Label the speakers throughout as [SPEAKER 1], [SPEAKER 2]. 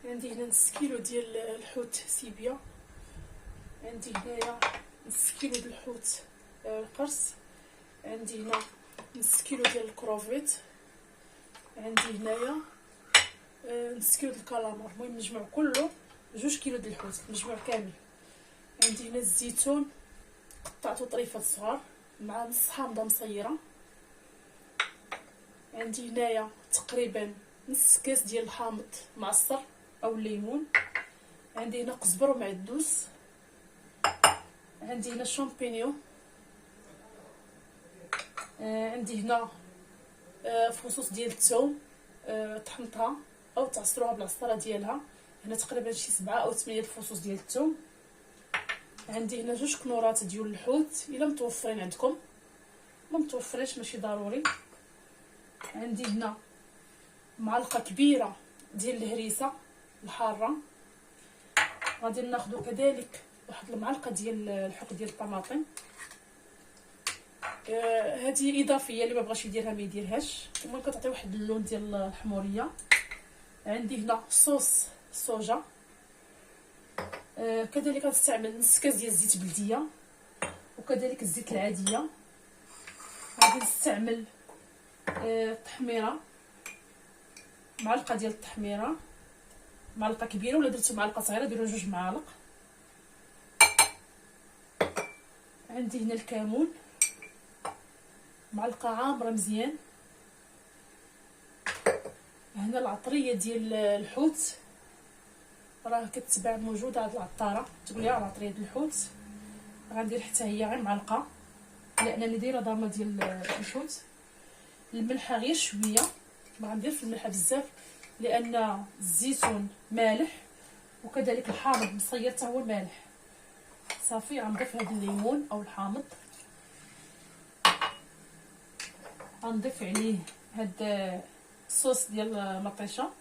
[SPEAKER 1] عندي هنا نص كيلو ديال الحوت سيبيا، عندي هنايا نص كيلو ديال الحوت القرص، عندي هنا نص كيلو ديال الكروفيت، عندي هنايا نص كيلو ديال الكالامار. المهم المجموع كله 2 كيلو ديال الحوت، المجموع كامل. عندي هنا الزيتون قطعته طريفات صغار مع نص حامضه مصيره. عندي هنايا تقريبا نص كاس ديال الحامض معصر او الليمون. عندي هنا قزبر ومعدوس. عندي هنا شامبينيو. عندي هنا فصوص ديال الثوم طحنتها او تعصروها بالعصاره ديالها. هنا تقريبا شي 7 أو 8 الفصوص ديال الثوم. عندي هنا 2 كنورات ديال الحوت الا متوفرين عندكم، ما متوفرينش ماشي ضروري. عندي هنا معلقه كبيره ديال الهريسه الحاره. غادي ناخذ كذلك واحد المعلقه ديال الحق ديال الطماطم. هذه اضافيه، اللي ما بغاش يديرها ما يديرهاش، المهم كتعطي واحد اللون ديال الحموريه. عندي هنا صوص الصوجا. كذلك غنستعمل نص كاس ديال الزيت بلديه، وكذلك الزيت العاديه. غادي نستعمل التحميره، معلقه ديال التحميره، معلقه كبيره، ولا درتو معلقه صغيره ديروا 2 معالق. عندي هنا الكمون، معلقه عامره مزيان. هنا العطريه ديال الحوت راه كتباع موجوده هاد العطاره، تقول لها العطريه ديال الحوت. غندير حتى هي غير معلقه لانني دايره ضامه ديال الحوت. الملحه غير شويه، ما غنديرش الملحه بزاف لان الزيتون مالح، وكذلك الحامض مصير حتى هو مالح. صافي غنضيف هذا الليمون او الحامض، غنضيف عليه هاد الصوص ديال المطيشه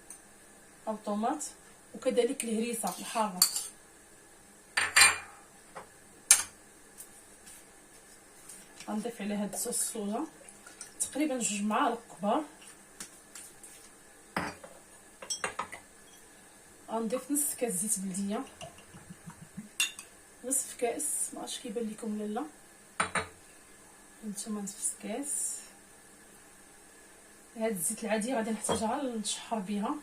[SPEAKER 1] او الطوماط، وكذلك الهريسه الحاره. غنضيف عليه هاد صوص الصوجا تقريبا 2 معالق كبار. غنضيف نص كاس زيت بلديه، نصف كاس، ما عرفتش كيبان لكم ولا لا، هانتوما نصف كاس. هاد الزيت العادي غادي نحتاجها نشحر بها.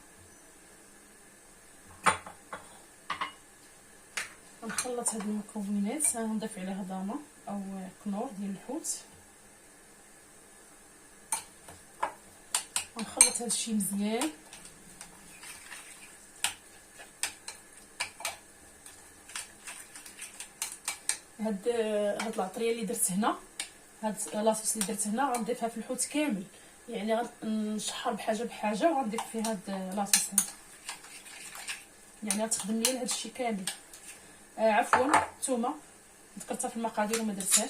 [SPEAKER 1] غنخلط هاد المكونات، غنضيف عليها ضامه او كنور ديال الحوت. غنخلط هاد الشيء مزيان. هاد العطريه اللي درت هنا، هاد لاصوص اللي درت هنا غنضيفها في الحوت كامل، يعني غنشحر بحاجه بحاجه وغنضيف فيه هاد لاصوص هنا، يعني غتخدم ليا هاد الشيء كامل. عفوا الثومه ذكرتها في المقادير وما درتهاش.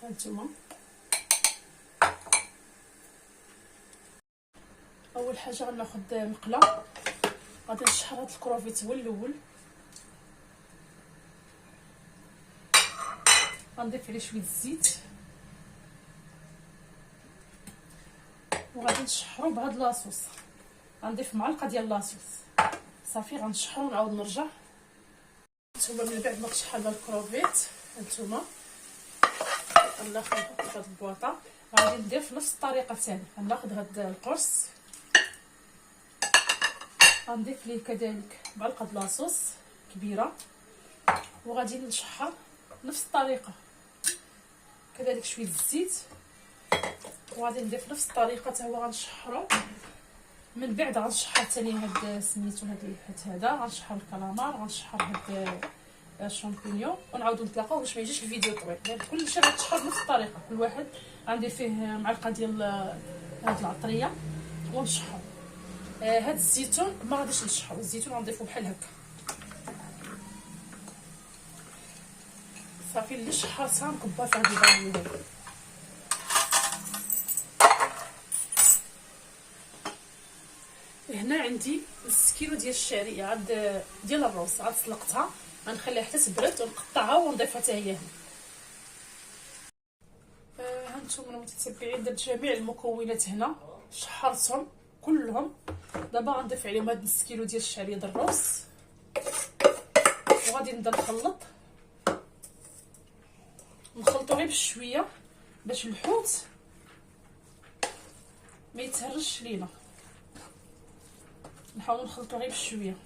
[SPEAKER 1] هانتوما اول حاجه غناخذ مقله، غادي نشحر هاد الكروفيت هو الاول، غنضيف عليه شويه الزيت وغادي نشحرو بهاد لاصوص. غنضيف معلقه ديال لاصوص. صافي غنشحرو ونعاود نرجع. نتوما من بعد ما تشحر الكروفيت هانتوما غناخذ نحط في هاد البواطه. غادي ندير في نفس الطريقه ثاني، غناخذ هاد القرص غنضيف ليه كذلك معلقه لاصوص كبيره، وغادي نشحر نفس الطريقه، كذلك شويه الزيت، وغادي ندير في نفس الطريقه حتى هو غنشحرو. من بعد غنشحر ثاني هاد سميتو هاد الحوت هذا، غنشحر الكالامار، غنشحر هاد الشامبينيون، ونعاودو نتلاقاو باش ما يجيش الفيديو طويل. يعني كلشي غتشحر بنفس الطريقه، كل واحد غندير فيه معلقه ديال هاد العطريه ونشحر. هاد الزيتون ما غاديش نشحرو، الزيتون غنضيفو بحال هكا. صافي اللي شحرتها نكبها في هاد البانيو هذا. هنا عندي نص كيلو ديال الشعريه ديال الروز، عاد سلقتها غنخليها حتى تبرد ونقطعها ونضيفها حتى هي هنا. هانتوما المتتبعين، درت جميع المكونات هنا، شحرتهم كلهم. دابا غنضيف عليهم هاد نص كيلو ديال الشعريه د الروز، وغادي نبدا نخلطو غير بشويه باش الحوت ما يتهرش لينا. نحاول نخلطو غير بشويه.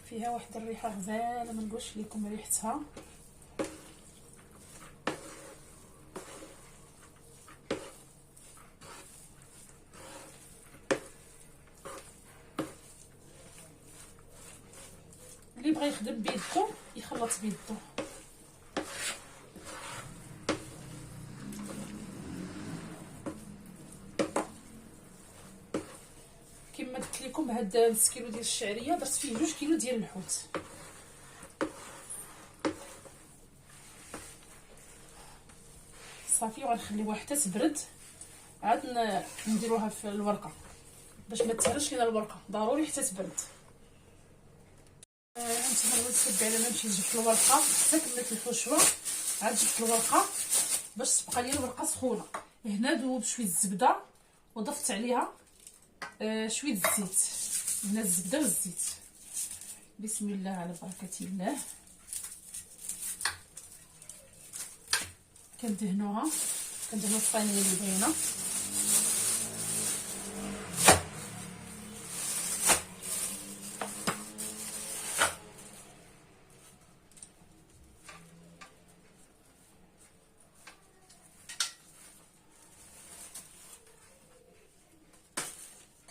[SPEAKER 1] فيها واحد الريحه غزاله، ما نقولش لكم ريحتها. اللي بغى يخدم بيدو يخلط بيدو. كما قلت لكم هاد نص كيلو ديال الشعريه درت فيه 2 كيلو ديال الحوت. صافي، وغنخليوها حتى تبرد، عاد نديروها في الورقه باش ما تهرش لينا الورقه، ضروري حتى تبرد. هانتوما المتبعين، انا مشيت جبت الورقه حتى كملت الحشوه، عاد جبت الورقه باش تبقى لي الورقه سخونه. هنا دوب شويه الزبده وضفت عليها شويه الزيت. هنا الزبده والزيت. بسم الله على بركه الله. كندهنوها الصينيه اللي بغينا.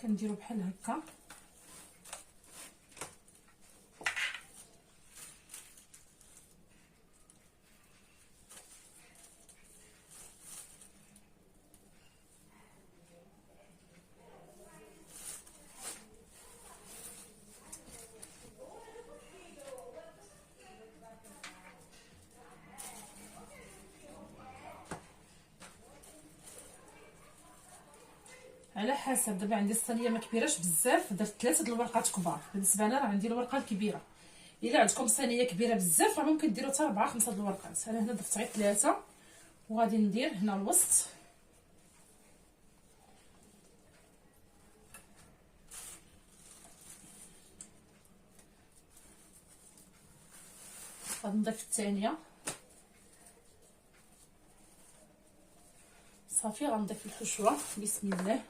[SPEAKER 1] كنديرو بحال هكا. على حسب، دابا عندي الصينيه ما كبيراش بزاف، درت 3 د الورقات كبار. بالنسبه انا راه عندي الورقه الكبيره. الا عندكم صينيه كبيره بزاف راه ممكن ديروا حتى 4 5 د الورقات. انا هنا ضفت غير 3. وغادي ندير هنا الوسط. غادي نضيف الثانيه. صافي، غنضيف الحشوه. بسم الله.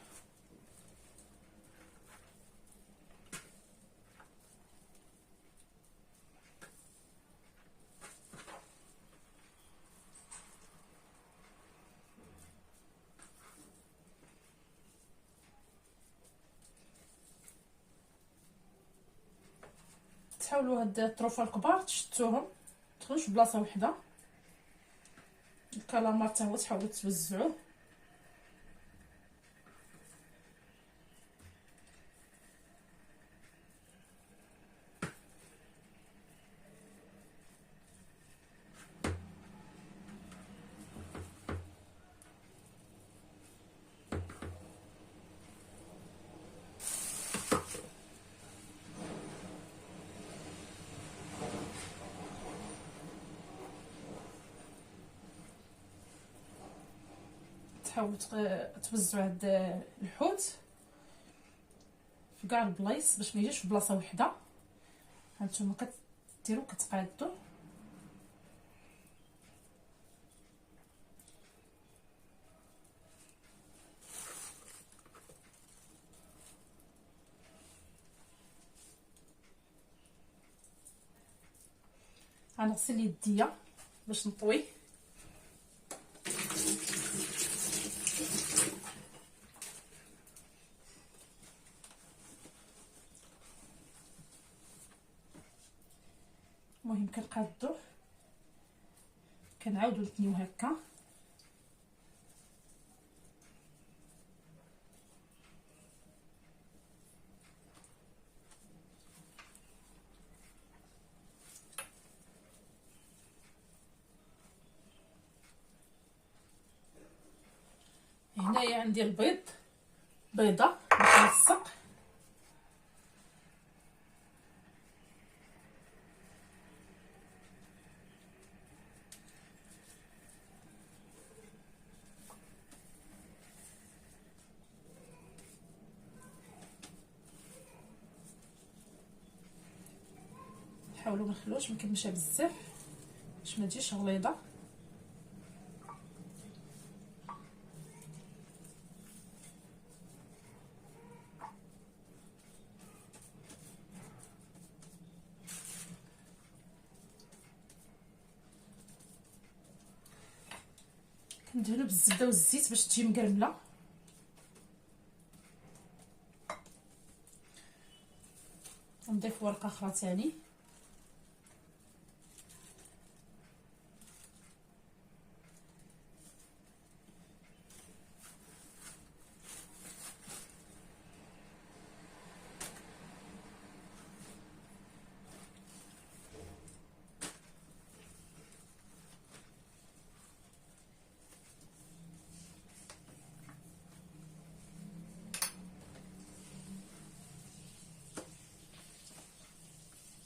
[SPEAKER 1] تحاولوا هاد الطروفه الكبار تشتوهم، تدخلوش في بلاصه وحده. الكالامار حتى هو تحاولوا توزعوه. تحاولوا توزعوا هاد الحوت في كاع البلايص باش ما يجيش في بلاصه وحده. هانتوما كديروا كتقادوا. غنغسل يديا باش نطوي. المهم كنقادو، كنعاودو نتنيو هكا. هنايا عندي البيض، بيضه باش نلصق. نحاولوا ما نخلوش مكمشه بزاف باش ما تجيش غليظه. كندهنوا بالزبده والزيت باش تجي مقرمله. نضيف ورقه اخرى ثاني.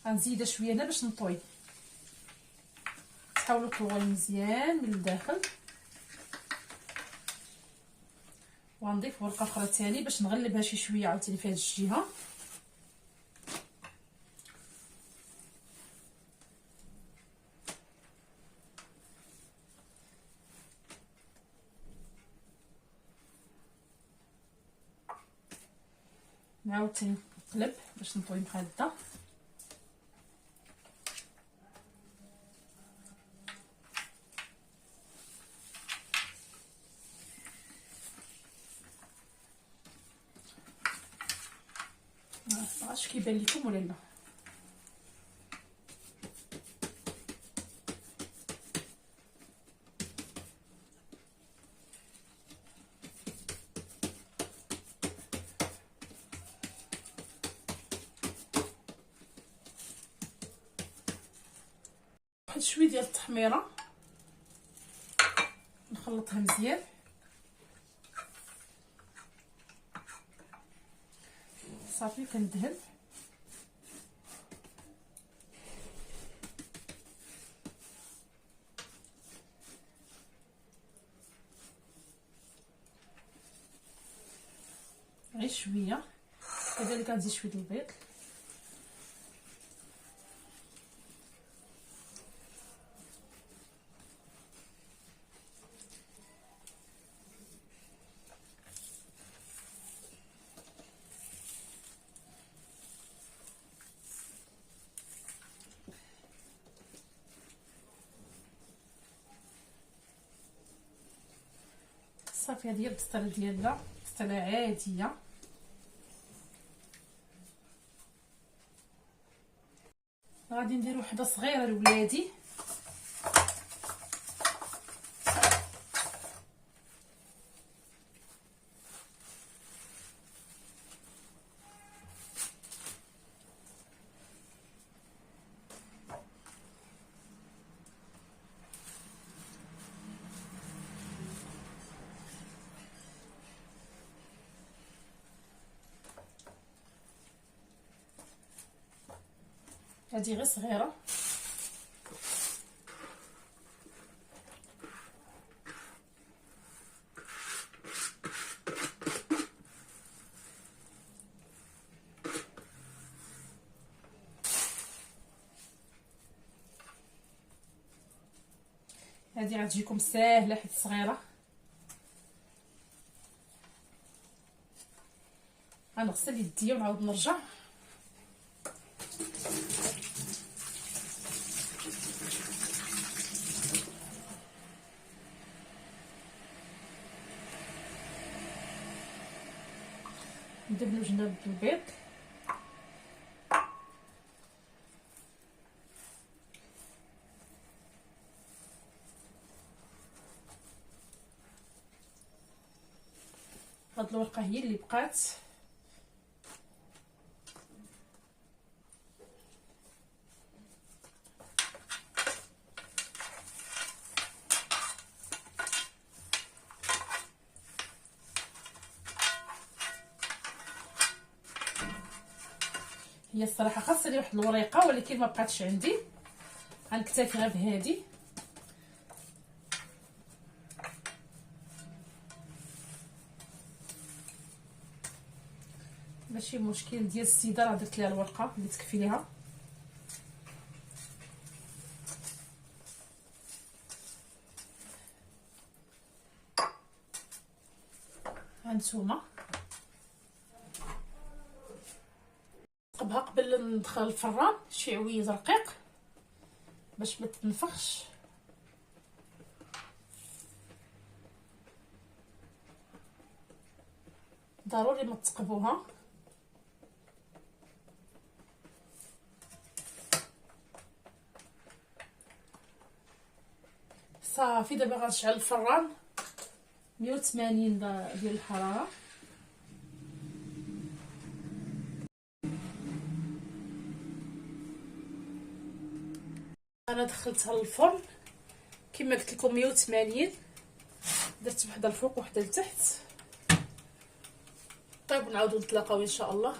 [SPEAKER 1] غنزيدها شويه هنا باش نطوي. تحاولوا تطوي مزيان من الداخل. وغنضيف ورقه اخرى ثاني باش نغلبها شي شويه عاوتاني في هذه الجهه. عاوتاني نقلب باش نطوي مخده. معرفتش كيبان لكم ولا لا. واحد شويه ديال التحميره نخلطها مزيان. صافي كندهن. غير شويه. كذلك غنزيد شويه البيض. صافي هذه هي البسطيله ديالنا، بسطيله عاديه. غادي ندير وحده صغيره لولادي. هذه غير صغيره. هذه غتجيكم ساهله حيت صغيره. غنغسل يديا ونعاود نرجع. ندبلو جناب البيض. هاد الورقه هي اللي بقات. هي الصراحه خاصني واحد الوريقه ولكن ما بقاتش عندي، غنكتفي غير بهادي. ماشي مشكل، ديال السيده راه درت ليها الورقه اللي تكفي ليها. هانتوما نقبها قبل ندخل الفران شي عويز رقيق باش ما تنفخش. ضروري ما تقبوها. صافي دابا غنشعل الفران 180 ديال الحراره. انا دخلتها للفرن كما قلت لكم 180، درت وحده الفوق وحده لتحت. طيب نعاودو نتلاقاو ان شاء الله.